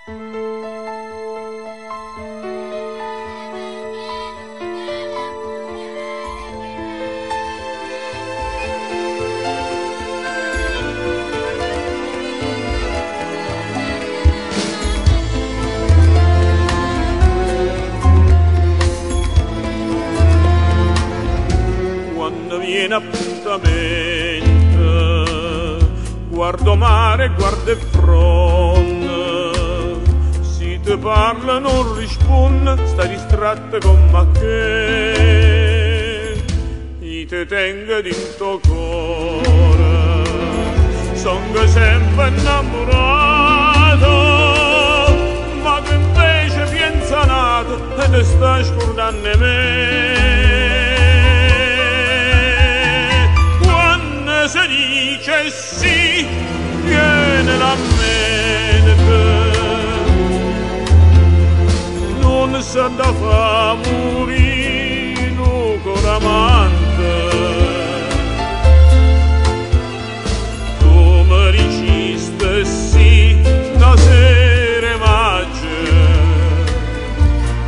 Quando viene appuntamento, guardo mare, guardo il fronte, si ti parla non risponde, stai distratto con me che io ti tengo dentro cuore, sono sempre innamorato, ma che invece pensa nato e ti stai scordando me. Se dice sì, viene la mente, non sa da fa morire un cuore amante. Tu mi dicesti sì, da sera maggio,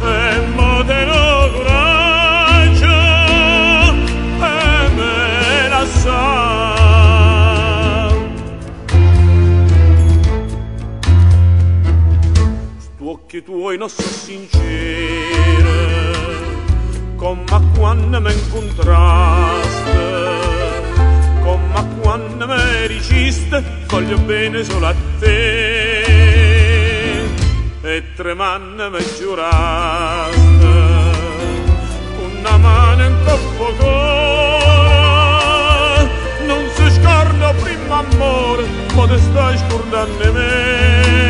e mo te lo coraggio, e me la sa. Occhi tuoi non sono sinceri, come quando mi incontraste, come quando mi diciste voglio bene solo a te, e tremando mi giuraste, con una mano in coppo cuore, non si scorda prima amore, ma te stai scordando me.